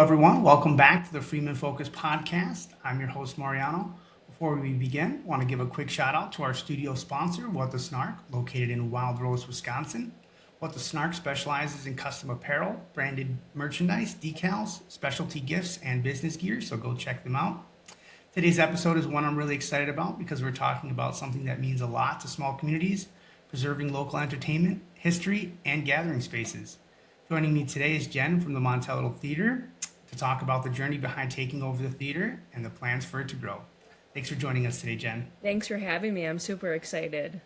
everyone. Welcome back to the Freeman Focus podcast. I'm your host, Mariano. Before we begin, I want to give a quick shout out to our studio sponsor, What the Snark, located in Wild Rose, Wisconsin. What the Snark specializes in custom apparel, branded merchandise, decals, specialty gifts, and business gear, so go check them out. Today's episode is one I'm really excited about because we're talking about something that means a lot to small communities, preserving local entertainment, history, and gathering spaces. Joining me today is Jen from the Montello Theater to talk about the journey behind taking over the theater and the plans for it to grow. Thanks for joining us today, Jen. Thanks for having me. I'm super excited.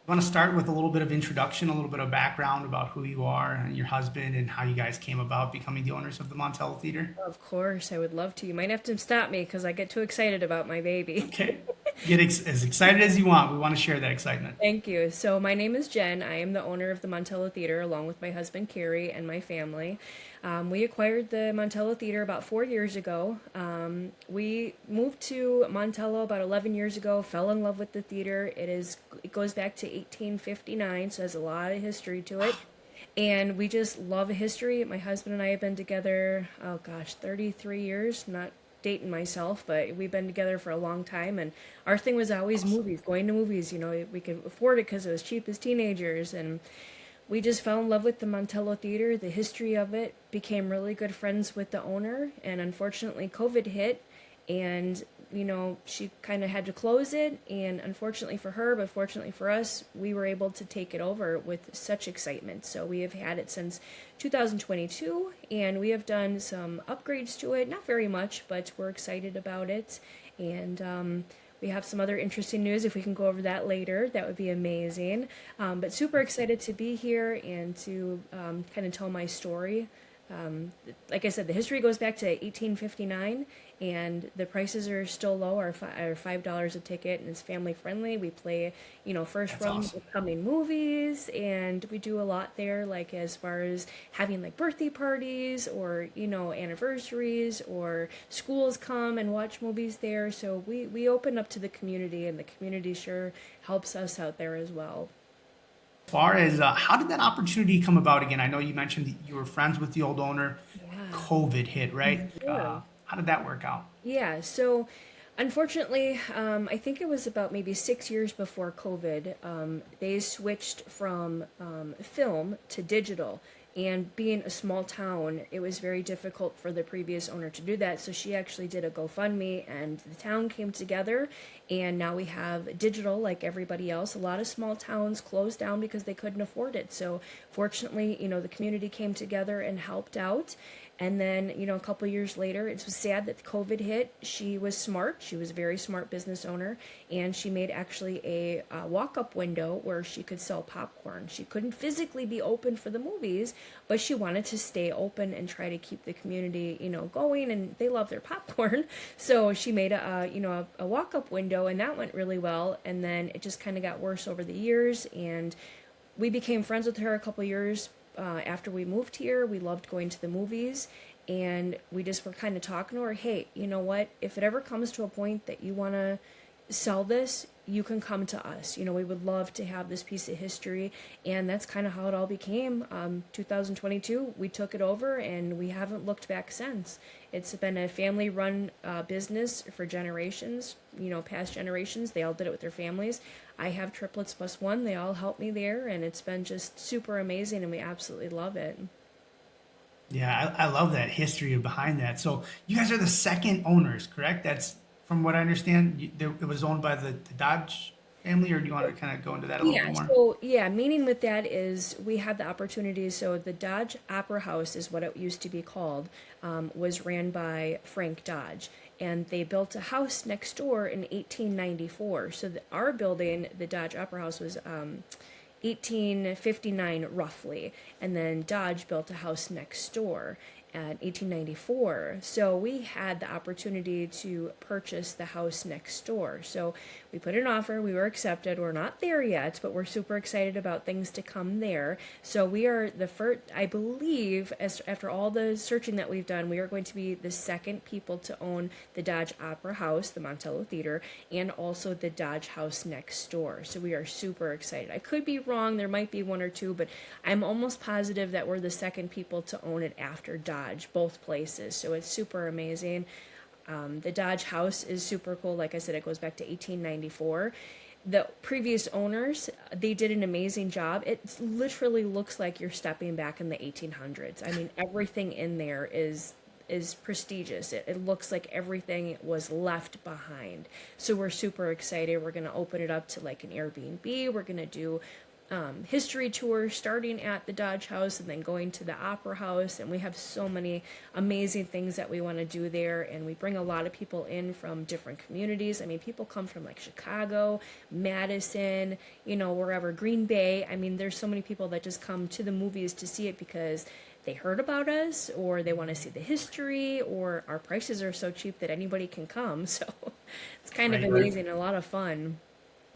I want to start with a little bit of introduction, a little bit of background about who you are and your husband and how you guys came about becoming the owners of the Montello Theater. Of course, I would love to. You might have to stop me because I get too excited about my baby. Okay. As excited as you want. We want to share that excitement. Thank you. So my name is Jen. I am the owner of the Montello Theater along with my husband, Carrie, and my family. We acquired the Montello Theater about 4 years ago. We moved to Montello about 11 years ago, fell in love with the theater. It goes back to 1859, so it has a lot of history to it. And we just love history. My husband and I have been together, 33 years, not dating myself, but we've been together for a long time. And our thing was always movies, going to movies. You know, we could afford it because it was cheap as teenagers. And we just fell in love with the Montello Theater, the history of it, became really good friends with the owner. And unfortunately, COVID hit. And she kind of had to close it, and unfortunately for her, but fortunately for us, we were able to take it over with such excitement. So we have had it since 2022, and we have done some upgrades to it, not very much, but we're excited about it. And we have some other interesting news. If we can go over that later, that would be amazing. But super excited to be here and to kind of tell my story. Like I said, the history goes back to 1859, and the prices are still low, are $5 a ticket, and it's family friendly. We play, first That's run awesome. upcoming movies, and we do a lot there, like as far as having like birthday parties or, anniversaries, or schools come and watch movies there. So we open up to the community, and the community sure helps us out there as well. As far as how did that opportunity come about again? I know you mentioned that you were friends with the old owner. Yeah. COVID hit, right? Yeah. How did that work out? Yeah, so unfortunately, I think it was about maybe 6 years before COVID, they switched from film to digital. And being a small town, it was very difficult for the previous owner to do that. So she actually did a GoFundMe, and the town came together. And now we have digital like everybody else. A lot of small towns closed down because they couldn't afford it. So fortunately, the community came together and helped out. And then, a couple years later, it was sad that COVID hit. She was smart. She was a very smart business owner. And she made actually a walk-up window where she could sell popcorn. She couldn't physically be open for the movies, but she wanted to stay open and try to keep the community, going. And they love their popcorn. So she made a walk-up window, and that went really well. And then it just kind of got worse over the years. And we became friends with her a couple years after we moved here. We loved going to the movies, and we just were kind of talking to her, hey, you know what, if it ever comes to a point that you want to sell this, you can come to us. We would love to have this piece of history. And that's kind of how it all became. 2022, we took it over, and we haven't looked back since. It's been a family-run business for generations, past generations. They all did it with their families. I have triplets plus one. They all help me there, and it's been just super amazing, and we absolutely love it. Yeah, I love that history behind that. So you guys are the second owners, correct? That's from what I understand. It was owned by the Dodge family, or do you want to kind of go into that a little bit Yeah, more? so meaning with that is we had the opportunity. So the Dodge Opera House is what it used to be called, was ran by Frank Dodge, and they built a house next door in 1894. So our building, the Dodge Opera House, was 1859 roughly, and then Dodge built a house next door at 1894. So we had the opportunity to purchase the house next door. So We put an offer, we were accepted. We're not there yet, but we're super excited about things to come there. So we are the first, I believe, as after all the searching that we've done, we are going to be the second people to own the Dodge Opera House, the Montello Theater, and also the Dodge House next door. So we are super excited. I could be wrong, there might be one or two, but I'm almost positive that we're the second people to own it after Dodge, both places. So it's super amazing. The Dodge House is super cool. Like I said, it goes back to 1894. The previous owners, they did an amazing job. It literally looks like you're stepping back in the 1800s. I mean, everything in there is prestigious. It looks like everything was left behind. So we're super excited. We're going to open it up to like an Airbnb. We're going to do history tour starting at the Dodge House and then going to the Opera House. And we have so many amazing things that we want to do there. And we bring a lot of people in from different communities. I mean, people come from like Chicago, Madison, wherever, Green Bay. I mean, there's so many people that just come to the movies to see it because they heard about us or they want to see the history or our prices are so cheap that anybody can come. So it's kind of amazing and a lot of fun.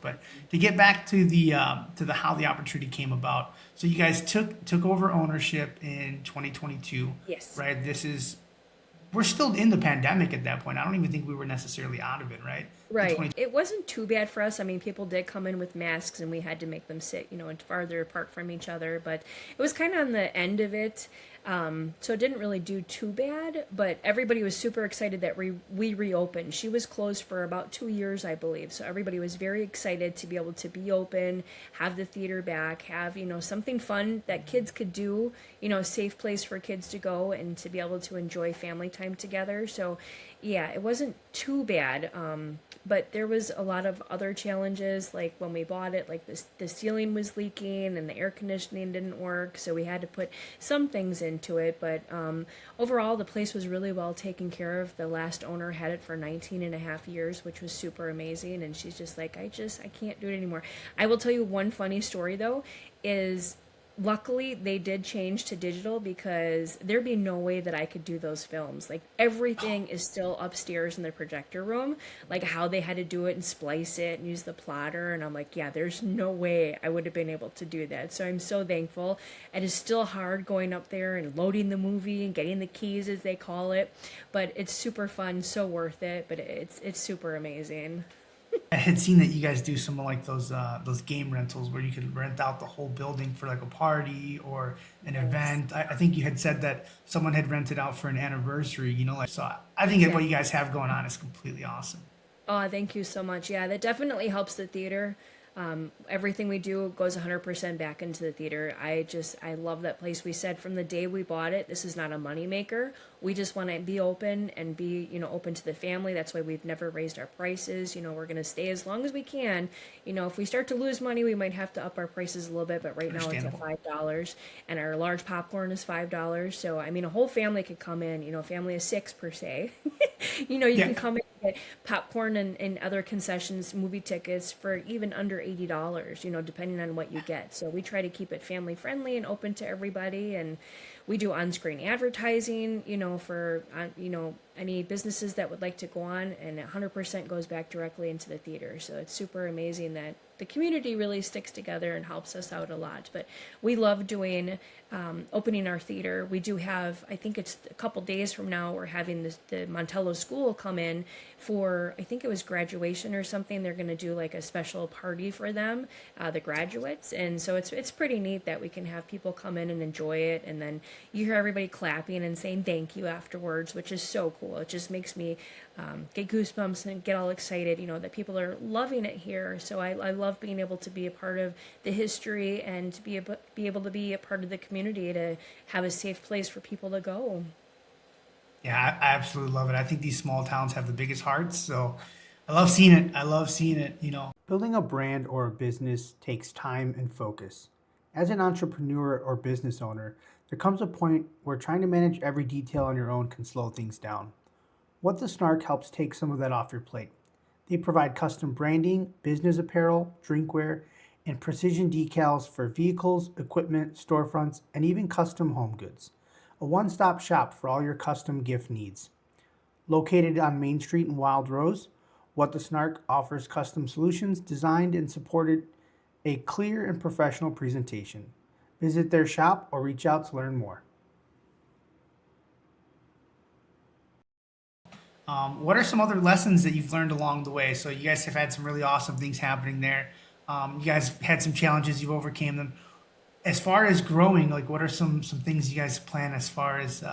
But to get back to the how the opportunity came about, so you guys took over ownership in 2022, Yes. right? We're still in the pandemic at that point. I don't even think we were necessarily out of it, right? In Right. 20, It wasn't too bad for us. I mean, people did come in with masks and we had to make them sit, and farther apart from each other, but it was kind of on the end of it. So it didn't really do too bad, but everybody was super excited that we reopened. She was closed for about 2 years, I believe. So everybody was very excited to be able to be open, have the theater back, have, something fun that kids could do, a safe place for kids to go and to be able to enjoy family time together. So yeah, it wasn't too bad. But there was a lot of other challenges, like when we bought it, like the ceiling was leaking and the air conditioning didn't work, so we had to put some things into it. But overall, the place was really well taken care of. The last owner had it for 19 and a half years, which was super amazing. And she's just like, I can't do it anymore. I will tell you one funny story, though, is luckily they did change to digital because there'd be no way that I could do those films. Like everything is still upstairs in the projector room, like how they had to do it and splice it and use the plotter. And I'm like, yeah, there's no way I would have been able to do that. So I'm so thankful. It is still hard going up there and loading the movie and getting the keys, as they call it, but it's super fun, so worth it. But it's super amazing. I had seen that you guys do some of like those game rentals where you could rent out the whole building for like a party or an Yes. event. I think you had said that someone had rented out for an anniversary, like so. I think that what Exactly. you guys have going on is completely awesome. Oh, thank you so much. Yeah, that definitely helps the theater. Everything we do goes 100% back into the theater. I love that place. We said from the day we bought it, this is not a money maker. We just want to be open and be, open to the family. That's why we've never raised our prices. We're going to stay as long as we can. If we start to lose money, we might have to up our prices a little bit, but right now it's at Understandable. $5 and our large popcorn is $5. So, I mean, a whole family could come in, a family of six per se. You Yeah, can come in and get popcorn and other concessions, movie tickets for even under $80, depending on what you get. So we try to keep it family friendly and open to everybody. And we do on-screen advertising, for, any businesses that would like to go on, and 100% goes back directly into the theater. So it's super amazing that the community really sticks together and helps us out a lot. But we love doing opening our theater. We do have, I think it's a couple days from now, we're having the Montello School come in for, I think it was graduation or something. They're going to do like a special party for them, the graduates. And so it's pretty neat that we can have people come in and enjoy it. And then you hear everybody clapping and saying thank you afterwards, which is so cool. It just makes me get goosebumps and get all excited, that people are loving it here. So I love being able to be a part of the history and to be able to be a part of the community, to have a safe place for people to go. yeah, I absolutely love it. I think these small towns have the biggest hearts, so I love seeing it. I love seeing it. Building a brand or a business takes time and focus. As an entrepreneur or business owner, there comes a point where trying to manage every detail on your own can slow things down. What the Snark helps take some of that off your plate. They provide custom branding, business apparel, drinkware, and precision decals for vehicles, equipment, storefronts, and even custom home goods. A one stop shop for all your custom gift needs. Located on Main Street in Wild Rose, What the Snark offers custom solutions designed and supported a clear and professional presentation. Visit their shop or reach out to learn more. What are some other lessons that you've learned along the way? So you guys have had some really awesome things happening there. You guys had some challenges, you've overcame them. As far as growing, like what are some things you guys plan as far as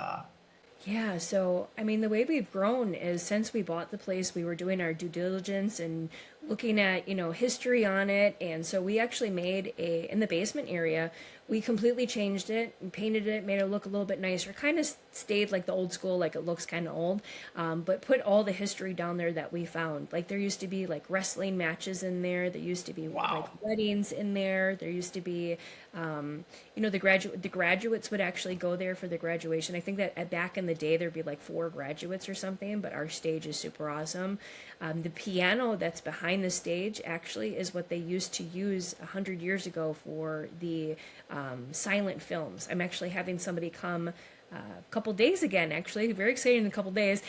Yeah, so I mean, the way we've grown is since we bought the place, we were doing our due diligence and looking at, history on it. And so we actually made in the basement area, we completely changed it and painted it, made it look a little bit nicer. Kind of stayed like the old school, like it looks kind of old, but put all the history down there that we found. Like there used to be like wrestling matches in there. There used to be like wow. weddings in there. There used to be the graduates would actually go there for the graduation. I think that back in the day there'd be like four graduates or something, but our stage is super awesome. The piano that's behind the stage actually is what they used to use 100 years ago for the silent films. I'm actually having somebody come a couple days again, actually, very exciting in a couple days,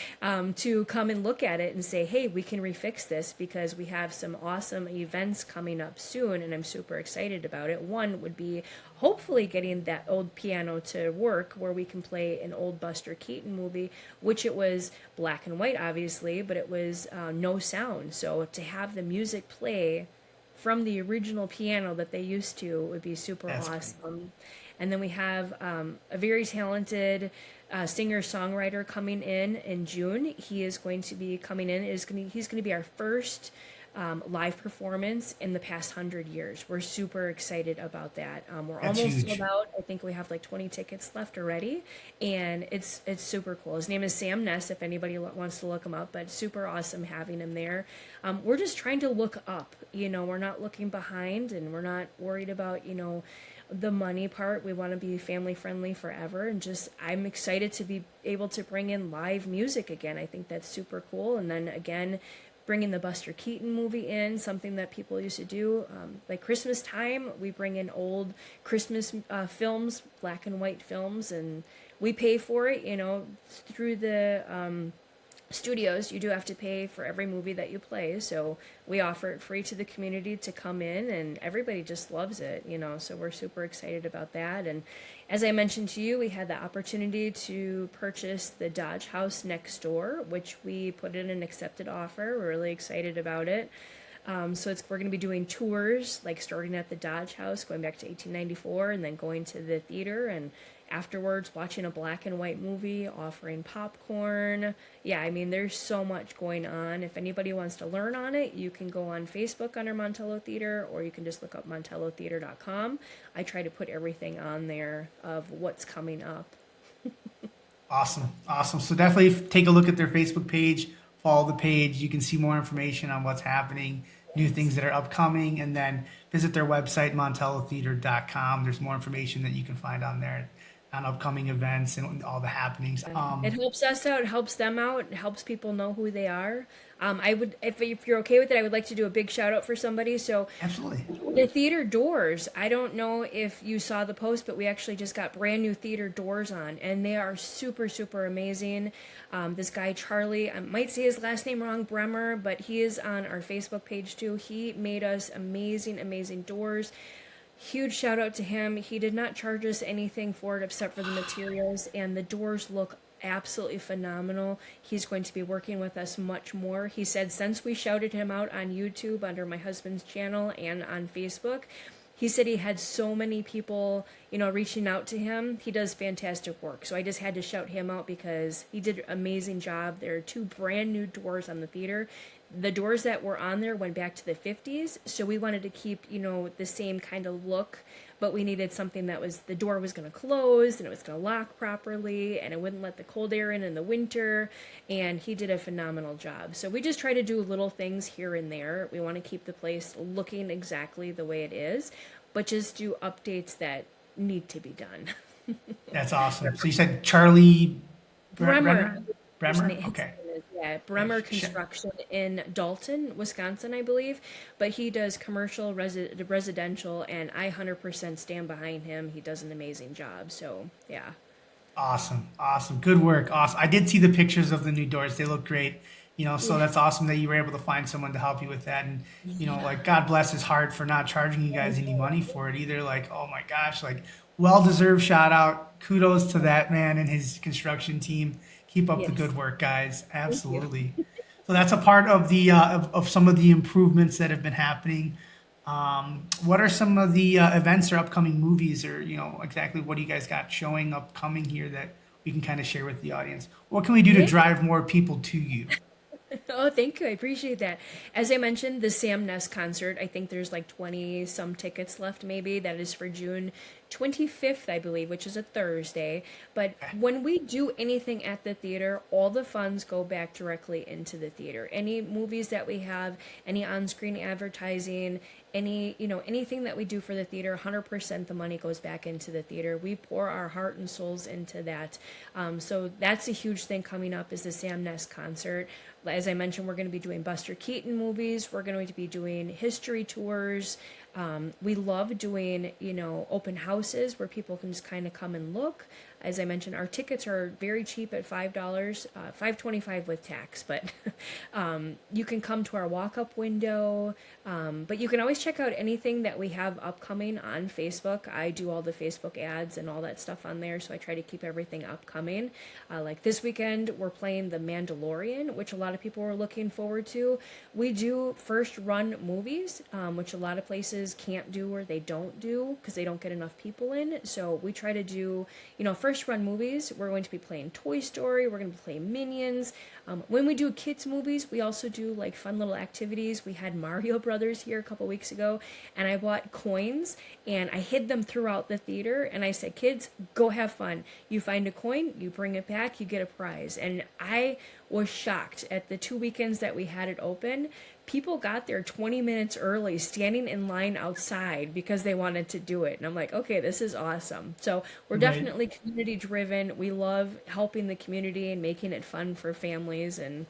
to come and look at it and say, hey, we can refix this because we have some awesome events coming up soon, and I'm super excited about it. One would be hopefully getting that old piano to work where we can play an old Buster Keaton movie, which it was black and white, obviously, but it was no sound. So to have the music play from the original piano that they used to would be super That's pretty cool. awesome. And then we have a very talented singer-songwriter coming in June. He is going to be coming in. He's going to be our first live performance in the past 100 years. We're super excited about that. We're That's almost sold huge. out. I think we have like 20 tickets left already, and it's super cool. His name is Sam Ness. If anybody wants to look him up, but super awesome having him there. We're just trying to look up. We're not looking behind, and we're not worried about the money part. We want to be family friendly forever, and just I'm excited to be able to bring in live music again. I think that's super cool. And then again, bringing the Buster Keaton movie in, something that people used to do, like Christmas time, we bring in old Christmas films, black and white films, and we pay for it, through the studios. You do have to pay for every movie that you play, so we offer it free to the community to come in, and everybody just loves it, so we're super excited about that. And as I mentioned to you, we had the opportunity to purchase the Dodge house next door, which we put in an accepted offer. We're really excited about it. So we're going to be doing tours, like starting at the Dodge House, going back to 1894, and then going to the theater, and afterwards watching a black and white movie, offering popcorn. Yeah, I mean, there's so much going on. If anybody wants to learn on it, you can go on Facebook under Montello Theater, or you can just look up montellotheater.com. I try to put everything on there of what's coming up. Awesome. Awesome. So definitely take a look at their Facebook page, follow the page. You can see more information on what's happening, new things that are upcoming, and then visit their website, montellotheater.com. There's more information that you can find on there on upcoming events and all the happenings. It helps us out, it helps them out, it helps people know who they are. I would, if you're okay with it, I would like to do a big shout out for somebody. So Absolutely. the theater doors, I don't know if you saw the post, but we actually just got brand new theater doors on, and they are super, super amazing. This guy, Charlie, I might say his last name wrong, Bremer, but he is on our Facebook page too. He made us amazing, amazing doors. Huge shout out to him. He did not charge us anything for it except for the materials, and the doors look absolutely phenomenal. He's going to be working with us much more. He said since we shouted him out on YouTube under my husband's channel and on Facebook, he said he had so many people, reaching out to him. He does fantastic work. So I just had to shout him out because he did an amazing job. There are two brand new doors on the theater. The doors that were on there went back to the 50s. So we wanted to keep, the same kind of look, but we needed something that the door was going to close and it was going to lock properly and it wouldn't let the cold air in the winter. And he did a phenomenal job. So we just try to do little things here and there. We want to keep the place looking exactly the way it is, but just do updates that need to be done. That's awesome. So you said Charlie Bremer. Bremer? Okay. Yeah, Bremer Construction in Dalton, Wisconsin, I believe. But he does commercial, residential, and I 100% stand behind him. He does an amazing job. So, yeah. Awesome. Awesome. Good work. Awesome. I did see the pictures of the new doors. They look great. So Yeah. that's awesome that you were able to find someone to help you with that. And, Yeah. like, God bless his heart for not charging you I guys any know. money for it either. Like, oh my gosh, like, well deserved shout out. Kudos to that man and his construction team. Keep up the Yes. good work, guys. Thank you. Absolutely. So that's a part of of some of the improvements that have been happening. What are some of the events or upcoming movies, or exactly what do you guys got showing upcoming here that we can kind of share with the audience? What can we do to Yeah. drive more people to you? Oh, thank you. I appreciate that. As I mentioned, the Sam Ness concert, I think there's like 20 some tickets left, maybe. That is for June 25th, I believe, which is a Thursday. But Okay. when we do anything at the theater, all the funds go back directly into the theater. Any movies that we have, any on screen advertising, anything that we do for the theater, 100% the money goes back into the theater. We pour our heart and souls into that. So that's a huge thing coming up is the Sam Ness concert. As I mentioned, we're going to be doing Buster Keaton movies. We're going to be doing history tours. We love doing, open houses where people can just kind of come and look. As I mentioned, our tickets are very cheap at $5, $5.25 with tax. But you can come to our walk-up window. But you can always check out anything that we have upcoming on Facebook. I do all the Facebook ads and all that stuff on there, so I try to keep everything upcoming. Like this weekend, we're playing The Mandalorian, which a lot of people were looking forward to. We do first run movies, which a lot of places can't do or they don't do because they don't get enough people in. So we try to do, first run movies. We're going to be playing Toy Story. We're going to be playing Minions. When we do kids movies, we also do like fun little activities. We had Mario Brothers here a couple weeks ago, and I bought coins and I hid them throughout the theater. And I said, kids, go have fun. You find a coin, you bring it back, you get a prize. And I was shocked at the 2 weekends that we had it open. People got there 20 minutes early, standing in line outside because they wanted to do it. And I'm like, okay, this is awesome. So we're Right. definitely community driven. We love helping the community and making it fun for families. And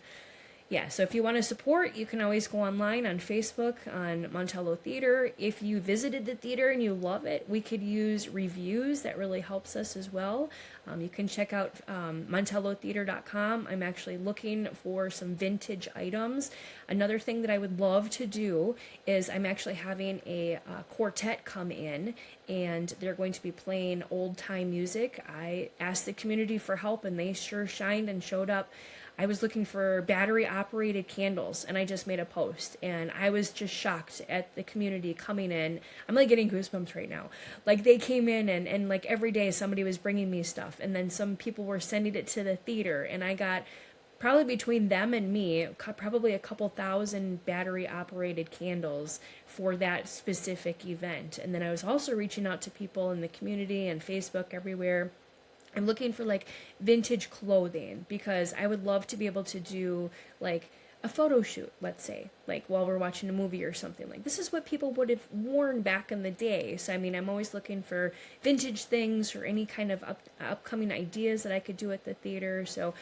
yeah, so if you want to support, you can always go online on Facebook on Montello Theater. If you visited the theater and you love it, we could use reviews. That really helps us as well. You can check out montellotheater.com. I'm actually looking for some vintage items. Another thing that I would love to do is I'm actually having a quartet come in, and they're going to be playing old time music. I asked the community for help, and they sure shined and showed up. I was looking for battery operated candles, and I just made a post, and I was just shocked at the community coming in. I'm like getting goosebumps right now. Like they came in, and like every day somebody was bringing me stuff, and then some people were sending it to the theater, and I got probably between them and me probably a couple thousand battery operated candles for that specific event. And then I was also reaching out to people in the community and Facebook everywhere. I'm looking for like vintage clothing because I would love to be able to do like a photo shoot, let's say, like while we're watching a movie or something. Like this is what people would have worn back in the day. So I mean, I'm always looking for vintage things or any kind of upcoming ideas that I could do at the theater. So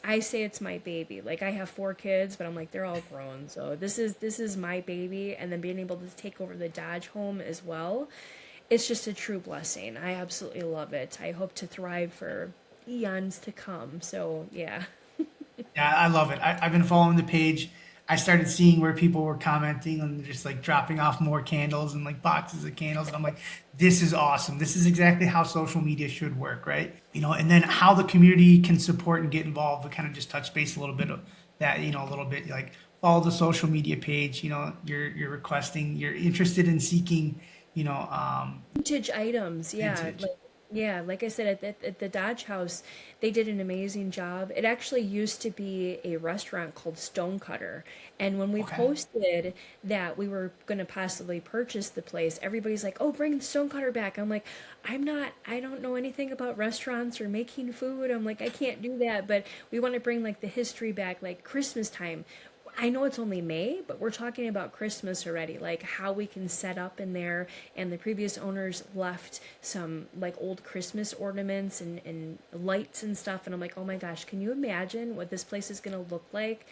I say it's my baby. Like I have 4 kids, but I'm like they're all grown. So this is my baby, and then being able to take over the Dodge home as well, it's just a true blessing. I absolutely love it. I hope to thrive for eons to come. So, yeah. Yeah, I love it. I've been following the page. I started seeing where people were commenting and just like dropping off more candles and like boxes of candles. And I'm like, this is awesome. This is exactly how social media should work, right? And then how the community can support and get involved. We kind of just touch base a little bit of that, a little bit like follow the social media page. You're requesting, you're interested in seeking, Vintage items, yeah. vintage. Like I said, at the Dodge House, they did an amazing job. It actually used to be a restaurant called Stonecutter. And when we Okay. posted that we were going to possibly purchase the place, everybody's like, oh, bring Stonecutter back. I'm like, I don't know anything about restaurants or making food. I'm like, I can't do that. But we want to bring like the history back, like Christmas time. I know it's only May, but we're talking about Christmas already, like how we can set up in there. And the previous owners left some like old Christmas ornaments and lights and stuff. And I'm like, oh my gosh, can you imagine what this place is going to look like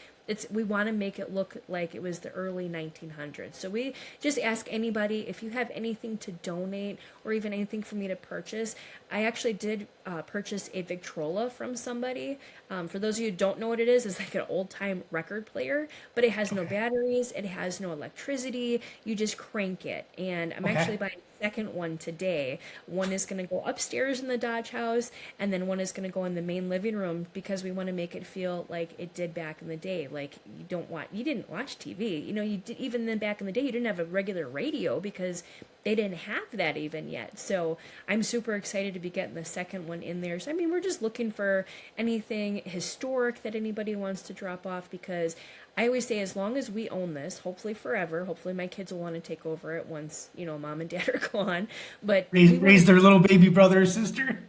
we want to make it look like it was the early 1900s. So we just ask anybody if you have anything to donate or even anything for me to purchase. I actually did purchase a Victrola from somebody. For those of you who don't know what it is, it's like an old time record player, but it has no Okay. batteries, it has no electricity. You just crank it. And I'm actually Okay. buying second one today. One is going to go upstairs in the Dodge house, and then one is going to go in the main living room because we want to make it feel like it did back in the day. Like you didn't watch TV. You did, even then back in the day, you didn't have a regular radio because they didn't have that even yet. So I'm super excited to be getting the second one in there. So I mean, we're just looking for anything historic that anybody wants to drop off because I always say as long as we own this, hopefully forever, hopefully my kids will want to take over it once, mom and dad are gone, but we want Raise their little baby brother or sister.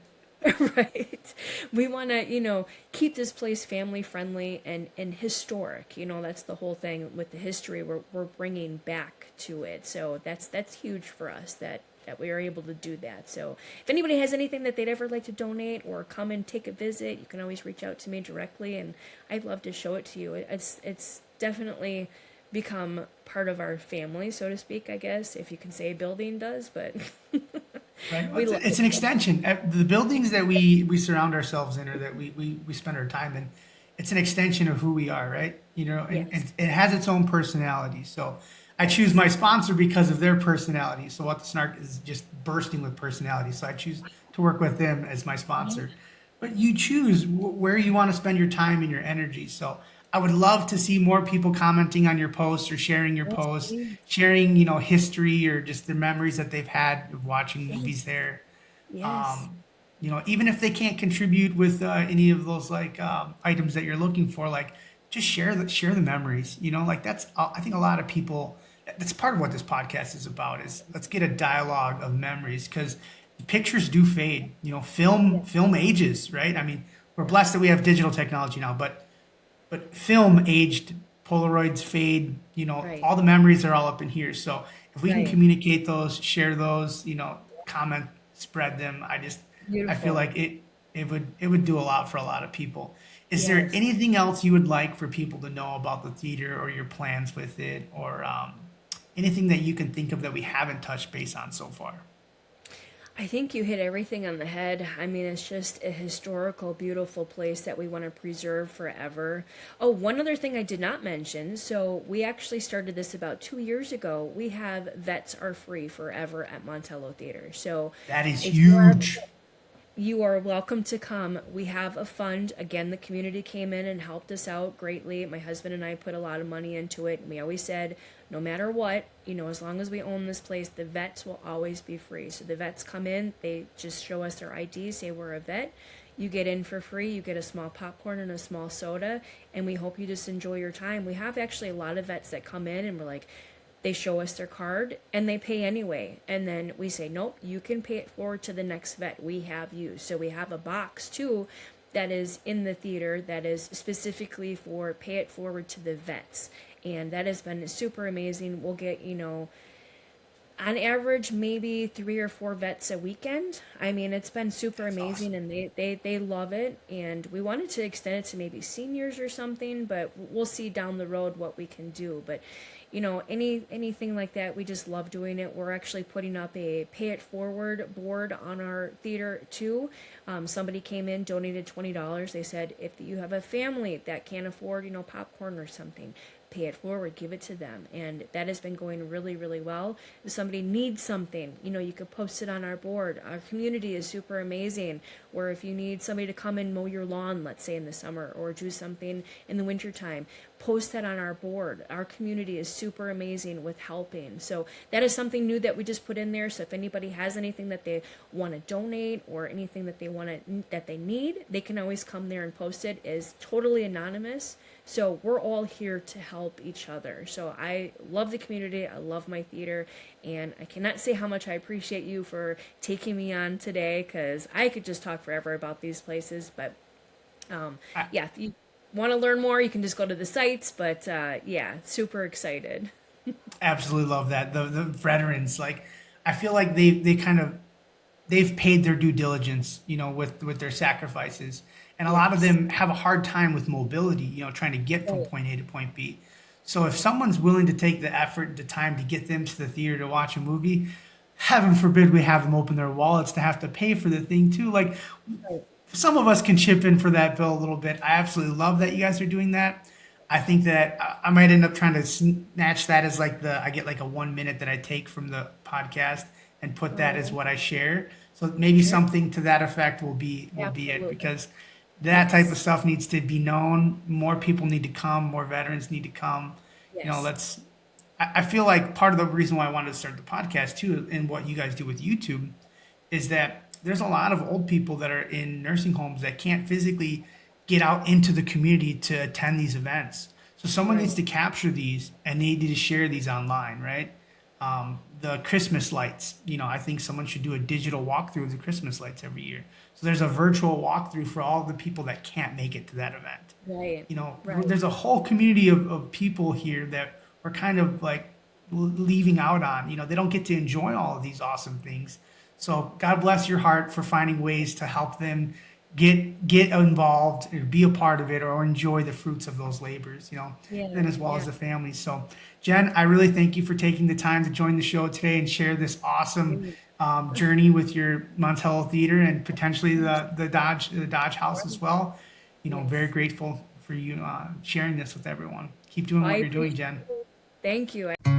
to right. We want to, keep this place family friendly and historic. That's the whole thing with the history we're bringing back to it. So that's huge for us that we are able to do that. So if anybody has anything that they'd ever like to donate or come and take a visit, you can always reach out to me directly, and I'd love to show it to you. It's definitely become part of our family, so to speak, I guess, if you can say a building does, but Right. Well, we love it's it. an extension. The buildings that we surround ourselves in or that we spend our time in, it's an extension of who we are, right? And Yes. it has its own personality. So I choose my sponsor because of their personality. So What the Snark is just bursting with personality. So I choose to work with them as my sponsor. But you choose where you want to spend your time and your energy. So I would love to see more people commenting on your posts or sharing your Yes, posts, please. sharing, history or just the memories that they've had of watching movies Yes. there. Yes. Um, Even if they can't contribute with any of those like items that you're looking for, like just share the memories. Like that's I think a lot of people. That's part of what this podcast is about. Is let's get a dialogue of memories because pictures do fade. Yes. Film ages, right? I mean, we're blessed that we have digital technology now, but film aged, Polaroids fade. Right. All the memories are all up in here. So if we can Right. communicate those, share those, comment, spread them, I feel Beautiful. like it would do a lot for a lot of people. Is there Yes. anything else you would like for people to know about the theater or your plans with it, or anything that you can think of that we haven't touched base on so far? I think you hit everything on the head. I mean, it's just a historical, beautiful place that we want to preserve forever. Oh, one other thing I did not mention. So, we actually started this about 2 years ago. We have Vets Are Free Forever at Montello Theater. So, That is if you are huge. you are welcome to come. We have a fund. Again, the community came in and helped us out greatly. My husband and I put a lot of money into it. We always said, no matter what, as long as we own this place, the vets will always be free. So the vets come in, they just show us their ID, say we're a vet. You get in for free. You get a small popcorn and a small soda, and we hope you just enjoy your time. We have actually a lot of vets that come in and we're like, they show us their card and they pay anyway. And then we say, nope, you can pay it forward to the next vet. We have you. So we have a box too that is in the theater that is specifically for pay it forward to the vets. And that has been super amazing. We'll get, on average, maybe 3 or 4 vets a weekend. I mean, it's been super That's amazing awesome. and they love it. And we wanted to extend it to maybe seniors or something, but we'll see down the road what we can do. But anything like that, we just love doing it. We're actually putting up a pay it forward board on our theater too. Somebody came in, donated $20. They said if you have a family that can't afford popcorn or something, pay it forward, give it to them. And that has been going really, really well. If somebody needs something, you could post it on our board. Our community is super amazing, where if you need somebody to come and mow your lawn, let's say in the summer, or do something in the wintertime, post that on our board. Our community is super amazing with helping. So that is something new that we just put in there. So if anybody has anything that they want to donate or anything that that they need, they can always come there and post it. It is totally anonymous. So we're all here to help each other. So I love the community. I love my theater. And I cannot say how much I appreciate you for taking me on today because I could just talk forever about these places. But I, yeah, if you want to learn more, you can just go to the sites. But yeah, super excited. Absolutely love that. The veterans, like, I feel like they've paid their due diligence, with their sacrifices, and a lot of Yes. them have a hard time with mobility, trying to get from Right. point A to point B. So if someone's willing to take the effort, the time to get them to the theater to watch a movie, heaven forbid we have them open their wallets to have to pay for the thing too. Like, Right. some of us can chip in for that bill a little bit. I absolutely love that you guys are doing that. I think that I might end up trying to snatch that as like I get like a 1 minute that I take from the podcast and put that as Oh, what I share. So maybe sure. something to that effect will be it, Absolutely. because that type of Yes. stuff needs to be known. More people need to come. More veterans need to come. Yes. Let's. I feel like part of the reason why I wanted to start the podcast too, and what you guys do with YouTube, is that there's a lot of old people that are in nursing homes that can't physically get out into the community to attend these events. So someone needs Right. to capture these and they need to share these online, right? The Christmas lights, I think someone should do a digital walkthrough of the Christmas lights every year. So there's a virtual walkthrough for all the people that can't make it to that event. Right. Right. There's a whole community of people here that we're kind of like leaving out on. They don't get to enjoy all of these awesome things. So God bless your heart for finding ways to help them get involved or be a part of it or enjoy the fruits of those labors, Yeah. and as well Yeah. as the families. So Jen, I really thank you for taking the time to join the show today and share this awesome Great. journey with your Montello Theater and potentially Yes. the Dodge House as Right. well. Very Yes. grateful for you sharing this with everyone. Keep doing I what you're doing, appreciate Jen. it. Thank you.